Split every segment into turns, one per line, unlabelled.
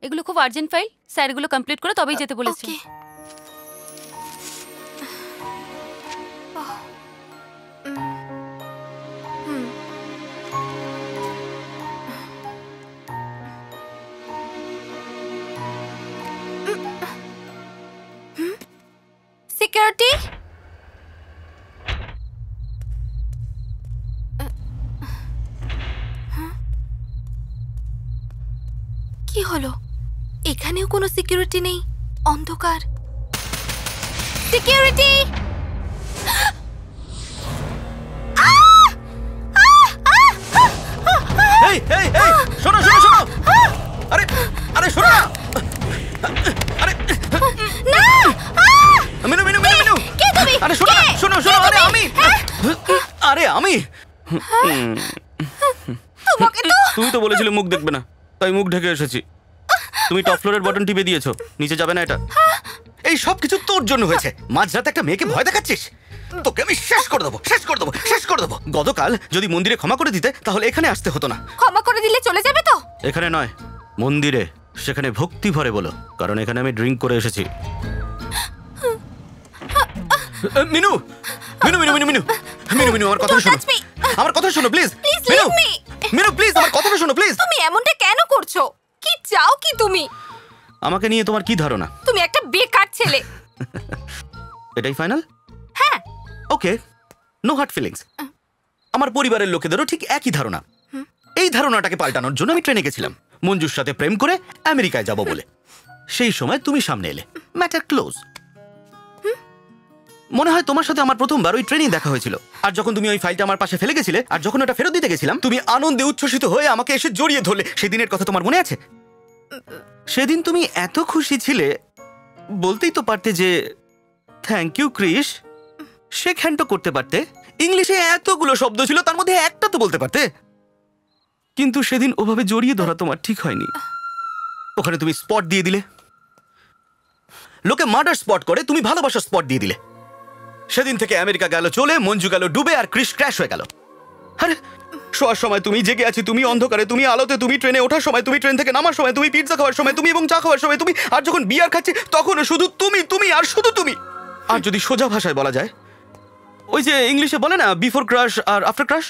এগুলো খুব urgent file, sir এগুলো কমপ্লিট করে তবেই যেতে বলেছে।
সিকিউরিটি, কি হলো? এখানেও কোনো সিকিউরিটি নেই, অন্ধকার। সিকিউরিটি,
এই এই এই শোনো শোনো শোনো, আরে আরে শোনো না, আরে
না!
মিনু মিনু মিনু মিনু,
কে তুমি?
আরে শোনো না, শোনো শোনো, আরে আমি, আরে আমি,
তোমাকে তো
তুমি তো বলেছিলে মুখ দেখবে না, তাই মুখ ঢেকে এসেছি। তুমি টপ ফ্লোরের বটন টিপে দিয়েছো, নিচে যাবে না এটা। এই সব কিছু তোর জন্য হয়েছে। মাঝরাতে একটা মেয়েকে ভয় দেখাচ্ছিস? তোকে আমি শেষ করে দেবো, শেষ করে দেবো, শেষ করে দেবো। গতকাল যদি মন্দিরে ক্ষমা করে দিতে তাহলে এখানে আসতে হতো না।
ক্ষমা করে দিলে চলে যাবে তো?
এখানে নয়, মন্দিরে, সেখানে ভক্তি ভরে বলো, কারণ এখানে আমি ড্রিঙ্ক করে এসেছি। মিনু মিনু মিনু মিনু মিনু মিনু মিনু, আমার কথা শোনো, আমার কথা শোনো প্লিজ। মিনু মিনু প্লিজ, আমার কথাটা শোনো প্লিজ।
তুমি এমনটা কেন করছো? কি চাও কি তুমি?
আমাকে নিয়ে তোমার কি ধারণা?
তুমি একটা বেকার ছেলে।
এটাই ফাইনাল?
হ্যাঁ।
ওকে, নো হার্ট ফিলিংস। আমার পরিবারের লোকেদেরও ঠিক একই ধারণা। এই ধারণাটাকে পাল্টানোর জন্য আমি ট্রেনে গেছিলাম মঞ্জুর সাথে প্রেম করে আমেরিকায় যাব বলে। সেই সময় তুমি সামনে এলে, ম্যাটার ক্লোজ। মনে হয় তোমার সাথে আমার প্রথমবার ওই ট্রেনেই দেখা হয়েছিল। আর যখন তুমি ওই ফাইলটা আমার পাশে ফেলে গেছিলে, আর যখন ওটা ফেরত দিতে গেছিলাম, তুমি আনন্দে উচ্ছ্বসিত হয়ে আমাকে এসে জড়িয়ে ধরলে। সেদিনের কথা তোমার মনে আছে? সেদিন তুমি এত খুশি ছিলে, বলতেই তো পারতে যে thank you Chris, shake hand তো করতে পারতে। ইংলিশে এতগুলো শব্দ ছিল, তার মধ্যে একটা তো বলতে পারতে। কিন্তু সেদিন ওভাবে জড়িয়ে ধরা তোমার ঠিক হয়নি। ওখানে তুমি স্পট দিয়ে দিলে। লোকে মার্ডার স্পট করে, তুমি ভালোবাসার স্পট দিয়ে দিলে। সেদিন থেকে আমেরিকা গেল চলে, মঞ্জু গেল ডুবে, আর ক্রিস ক্র্যাশ হয়ে গেল। আরে শোয়ার সময় তুমি জেগে আছি, তুমি অন্ধকারে, তুমি আলোতে, তুমি ট্রেনে ওঠার সময়, তুমি ট্রেন থেকে নামার সময়, তুমি পিৎজা খাওয়ার সময় তুমি, এবং চা খাওয়ার সময় তুমি, আর যখন বিয়ার খাচ্ছি তখনও শুধু তুমি, তুমি আর শুধু তুমি। আর যদি সোজা ভাষায় বলা যায়, ওই যে ইংলিশে বলে না বিফোর ক্রাশ আর আফটার ক্রাশ,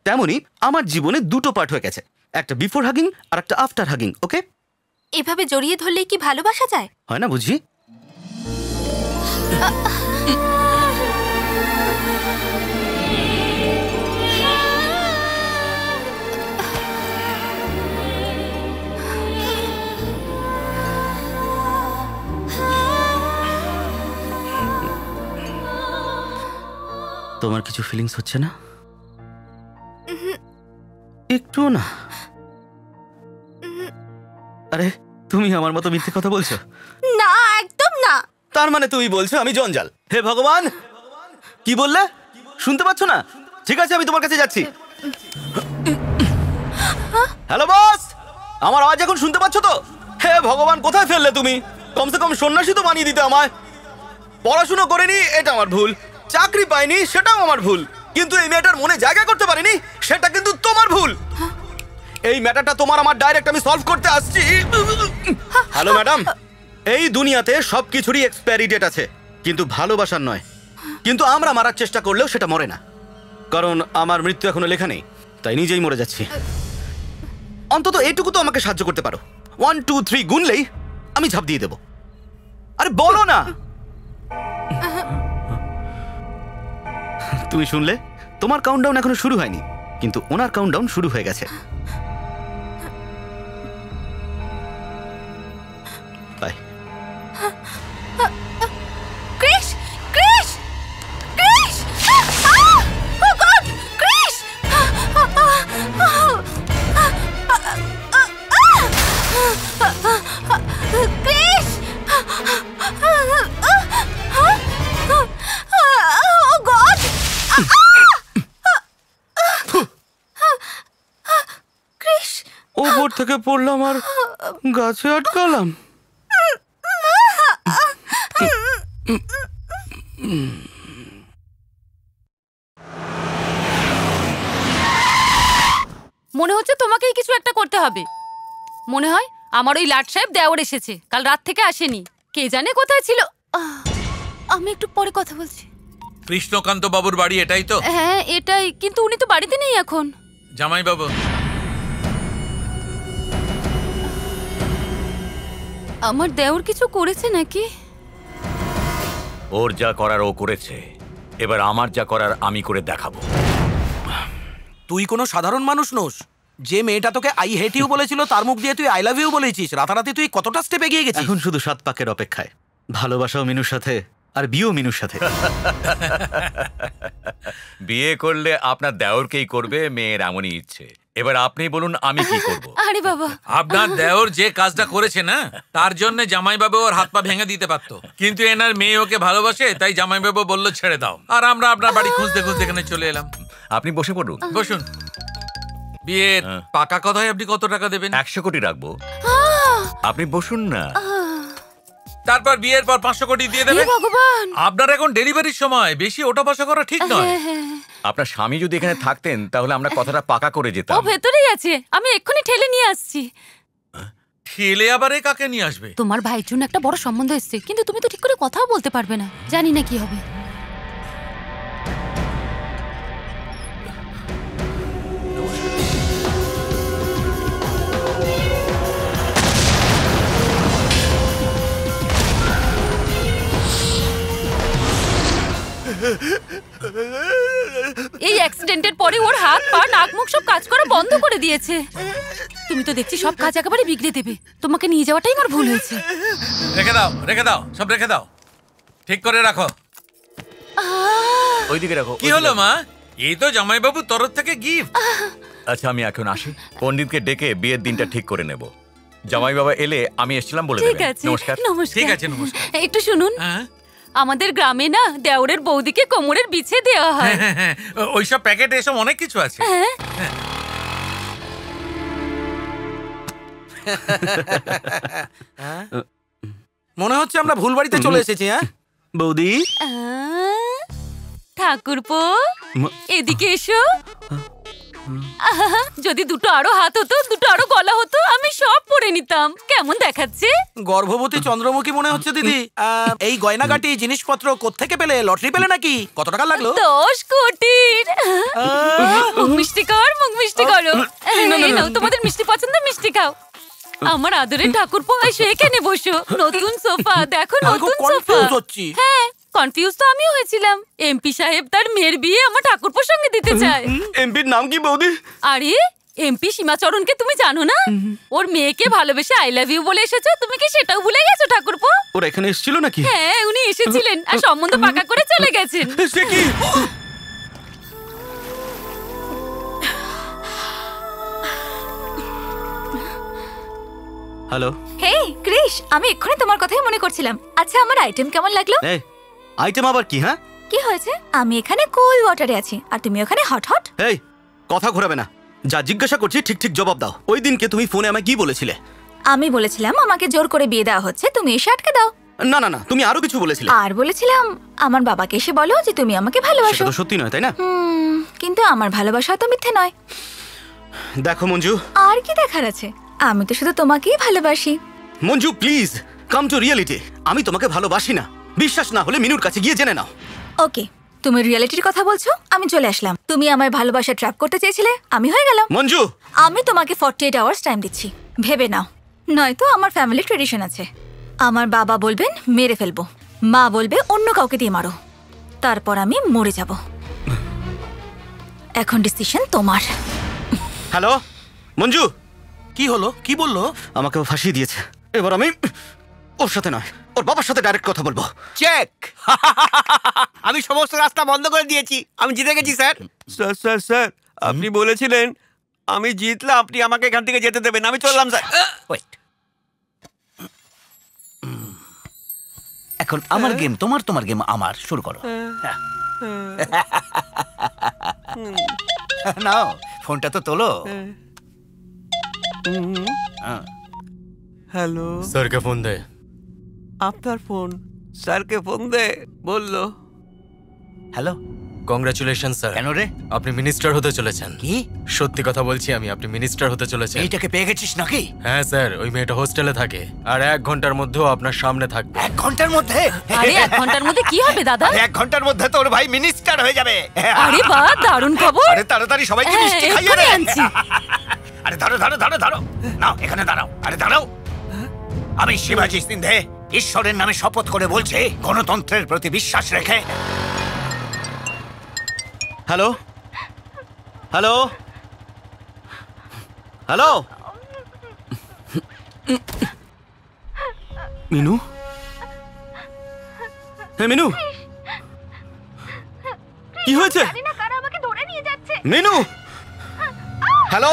তেমনই আমার জীবনে দুটো পার্ট হয়ে গেছে, একটা বিফোর হাগিং আর একটা আফটার হাগিং। ওকে,
এভাবে জড়িয়ে ধরলেই কি ভালোবাসা যায়?
হয় না বুঝি? তোমার কিছু ফিলিংস হচ্ছে না? একটু না? আরে তুমি আমার মতো মিথ্যে কথা বলছো।
না, একদম না।
তার মানে তুমি বলছো আমি জঞ্জাল? হে ভগবান, কি বললে? শুনতে পাচ্ছ না? ঠিক আছে, আমি তোমার কাছে যাচ্ছি। হ্যালো বস, আমার আওয়াজ এখন শুনতে পাচ্ছ তো? হে ভগবান, কোথায় ফেললে তুমি? কমসে কম সন্ন্যাসী তো বানিয়ে দিতে আমায়। পড়াশুনো করিনি, এটা আমার ভুল। চাকরি পাইনি, সেটাও আমার ভুল। কিন্তু এই মেয়েটার মনে জায়গা করতে পারিনি, সেটা কিন্তু তোমার ভুল। এই ম্যাটারটা তোমার আমার ডাইরেক্ট আমি সলভ করতে আসছি। হ্যালো ম্যাডাম, এই দুনিয়াতে সবকিছুরই এক্সপায়ারি ডেট আছে, কিন্তু ভালোবাসার নয়। কিন্তু আমরা মারার চেষ্টা করলেও সেটা মরে না, কারণ আমার মৃত্যু এখনো লেখা নেই, তাই নিজেই মরে যাচ্ছি। অন্তত এইটুকু তো আমাকে সাহায্য করতে পারো। 1 2 3 গুনলেই আমি ঝাঁপ দিয়ে দেব। আরে বলো না। তুমি শুনলে? তোমার কাউন্টডাউন এখনো শুরু হয়নি, কিন্তু ওনার কাউন্টডাউন শুরু হয়ে গেছে। Bye.
Chris, Chris, Chris! Oh God, Chris! Chris! Oh God! Chris!
ওপর থেকে পড়লাম আর গাছে আটকালাম।
মনে হচ্ছে তোমাকেই কিছু একটা করতে হবে। মনে হয় আমার ওই লাট সাহেব দেওর এসেছে, কাল রাত থেকে আসেনি, কে জানে কোথায় ছিল।
আমি একটু পরে কথা বলছি।
কৃষ্ণকান্ত বাবুর বাড়ি এটাই তো?
হ্যাঁ এটাই, কিন্তু উনি তো বাড়িতে নেই এখন।
জামাই বাবু,
আমার দেওর কিছু করেছে নাকি?
ওর যা করার ও করেছে, এবার আমার যা করার আমি করে দেখাবো।
তুই কোনো সাধারণ মানুষ নোস। যে মেয়েটা তোকে আই হেট ইউ বলেছিল তার মুখ দিয়ে তুই আই লাভ ইউ বলেছিস। রাতারাতি তুই কতটা স্টেপ এগিয়ে গেছিস।
এখন শুধু 7 পাকের অপেক্ষায়। ভালোবাসাও মিনুর সাথে, আর বিয়েও মিনুর সাথে।
বিয়ে করলে আপনার দেওরকেই করবে, মেয়ের এমনই ইচ্ছে। এবার আপনি বলুন আমি কি করব?
আরে বাবা,
আপনার দেওর যে কাজটা করেছে না, তার জন্য জামাইবাবু ওর হাত পা ভেঙে দিতে পারতো, কিন্তু এনার মেয়ে ওকে ভালোবাসে, তাই জামাইবাবু বলল ছেড়ে দাও। আর আমরা আপনার বাড়ি খুঁজতে খুঁজতে এখানে চলে এলাম।
আপনি বসে পড়ুন।
বসুন। বিয়ের পাকা কথায় আপনি কত টাকা দেবেন?
100 কোটি রাখবো। আপনি বসুন না।
তারপর বিয়ের পর 500 কোটি দিয়ে
হে
দেবেন।
ভগবান।
আপনার এখন ডেলিভারির সময়, বেশি ওটা পয়সা করা ঠিক নয়।
আপনার স্বামী যদি এখানে থাকতেন তাহলে আমরা কথাটা পাকা করে
ও
যেতাম।
ভেতরেই আছে, আমি এক্ষুনি ঠেলে নিয়ে আসছি।
ঠেলে আবার এ কাকে নিয়ে আসবে?
তোমার ভাইয়ের জন্য একটা বড় সম্বন্ধ এসেছে, কিন্তু তুমি তো ঠিক করে কথাও বলতে পারবে না, জানি না কি হবে। এই অ্যাক্সিডেন্টের পরে ওর হাত পা নাক মুখ সব কাজ করা বন্ধ করে দিয়েছে। তুমি তো দেখছি সব কাজ একেবারে বিগড়ে দেবে। তোমাকে নিয়ে যাওয়াটাই আমার ভুল হয়েছে।
রেখে দাও, রেখে দাও, সব রেখে দাও, ঠিক করে রাখো।
ওইদিকে রাখো।
কি হলো মা? এই তো জামাইবাবুর তরফ থেকে গিফট।
আচ্ছা আমি এখন আসি, পণ্ডিতকে ডেকে বিয়ের দিনটা ঠিক করে নেব। জামাই বাবা এলে আমি এসেছিলাম বলে
ঠিক
দেবেন।
আছে,
নমস্কার।
নমস্কার।
ঠিক আছে, নমস্কার।
একটু শুনুন,
হ্যাঁ
আমাদের গ্রামে না দেওরের বৌদিকে কোমরের বিছে দেওয়া হয়।
হ্যাঁ, হ্যাঁ, ওইসব প্যাকেটে এসব অনেক কিছু আছে।
মনে হচ্ছে আমরা ভুল বাড়িতে চলে এসেছি। হ্যাঁ
বৌদি,
ঠাকুরপো
ম-
এদিকে এসো। যদি দুটো আরো হাত হতো, দুটো আরো গলা হতো, আমি সব পরে নিতাম। কেমন দেখাচ্ছে?
গর্ভবতী চন্দ্রমুখী মনে হচ্ছে দিদি। এই গয়নাগাটি জিনিসপত্র কোত্থেকে পেলে? লটারি পেলে নাকি? কত টাকা লাগলো?
10 কোটির। মুখ মিষ্টি কর, মুখ মিষ্টি করো। এই নাও, তোমাদের মিষ্টি পছন্দ, মিষ্টি খাও। আমার আদরের ঠাকুরপো, এসে এখানে বসো। নতুন সোফা দেখো,
আমি খুব
নতুন সোফা।
কনফিউজ হচ্ছি।
হ্যাঁ, কনফিউজ তো আমিও হয়েছিলাম। এমপি সাহেব তার মেয়ের বিয়ে আমার ঠাকুরপোর সঙ্গে দিতে চায়।
এমপির নাম কি বৌদি?
আরে এমপি সীমাচরণকে তুমি জানো না? ওর মেয়েকে ভালোবেসে আই লাভ ইউ বলে এসেছো, তুমি কি সেটাও ভুলে গেছো ঠাকুরপো?
ওরা এখানে এসেছিল নাকি?
হ্যাঁ, উনি এসেছিলেন আর সম্বন্ধ পাকা করে চলে গেছেন।
সে কি? হ্যালো।
হেই ক্রিশ, আমি এক্ষুনি তোমার কথাই মনে করছিলাম। আচ্ছা, আমার আইটেম কেমন লাগলো?
এই আইটেম আবার কি? হ্যাঁ
কি হয়েছে? আমি এখানে কোল ওয়াটারে আছি আর তুমি ওখানে হট হট।
এই কথা ঘোরাবে না, যা জিজ্ঞাসা করছি ঠিক ঠিক জবাব দাও। ওই দিনকে তুমি ফোনে আমায় কি বলেছিলে?
আমি বলেছিলাম আমাকে জোর করে বিয়ে দেওয়া হচ্ছে, তুমি এসে আটকে দাও।
না না না, তুমি আরো কিছু বলেছিলে।
আর বলেছিলাম আমার বাবাকে এসে বলো যে তুমি আমাকে
সেটা
ভালোবাসো।
তো সত্যি নয়, তাই না?
কিন্তু আমার ভালোবাসা তো মিথ্যে নয়।
দেখো মঞ্জু,
আর কি দেখার আছে? আমি তো শুধু তোমাকেই ভালোবাসি।
Manju please come to reality. আমি তোমাকে ভালোবাসি না। বিশ্বাস না হলে মিনুর কাছে গিয়ে জেনে নাও।
ওকে, তুমি রিয়েলিটির কথা বলছো, আমি চলে আসলাম। তুমি আমার ভালোবাসা ট্র্যাপ করতে চেয়েছিলে, আমি হয়ে গেলাম।
মঞ্জু,
আমি তোমাকে 48 আওয়ার্স টাইম দিচ্ছি, ভেবে নাও। নয়তো আমার ফ্যামিলি ট্রেডিশন আছে, আমার বাবা বলবেন মেরে ফেলবো, মা বলবে অন্য কাউকে দিয়ে মারো, তারপর আমি মরে যাব। এখন ডিসিশন তোমার।
হ্যালো মঞ্জু।
কি হলো? কি বললো?
আমাকে ও ফাঁসিয়ে দিয়েছে। এবার আমি ওর সাথে নয়, ওর বাবার সাথে ডাইরেক্ট কথা বলবো।
চেক। আমি সমস্ত রাস্তা বন্ধ করে দিয়েছি, আমি জিতে গেছি স্যার। স্যার স্যার স্যার, আপনি বলেছিলেন আমি জিতলে আপনি আমাকে এখান থেকে যেতে দেবেন। আমি চললাম স্যার। ওয়েট,
এখন আমার গেম তোমার, তোমার গেম আমার। শুরু করো। নাও ফোনটা তো তোলো।
হ্যালো,
স্যারকে ফোন দে।
আপনার ফোন? স্যারকে ফোন দে বললো।
Hello,
congratulation sir.
কেন রে?
আপনি মিনিস্টার হতে চলেছেন।
কি?
সত্যি কথা বলছি আমি, আপনি মিনিস্টার হতে চলেছেন।
এইটাকে পেয়ে গেছিস নাকি?
হ্যাঁ স্যার, ওই মেয়েটা হোস্টেলে থাকে আর 1 ঘন্টার মধ্যেও আপনার সামনে থাকবে।
1 ঘন্টার মধ্যে?
আরে 1 ঘন্টার মধ্যে কি হবে দাদা?
1 ঘন্টার মধ্যে তোর ভাই মিনিস্টার হয়ে যাবে।
আরে বাহ, দারুণ খবর।
আরে তাড়াতাড়ি সবাইকে
হ্যাঁ,
মিষ্টি খাইয়ে
এক্ষুনি
দে।
আনছি।
আরে দাঁড়াও দাঁড়াও দাঁড়াও দাঁড়াও, নাও এখানে দাঁড়াও। আরে দাঁড়াও, আমি শিবাজি সিন্ধে ঈশ্বরের নামে শপথ করে বলছি, গণতন্ত্রের প্রতি বিশ্বাস রেখে।
হ্যালো হ্যালো হ্যালো মিনু, হ্যাঁ মিনু, কি হয়েছে? মিনু, হ্যালো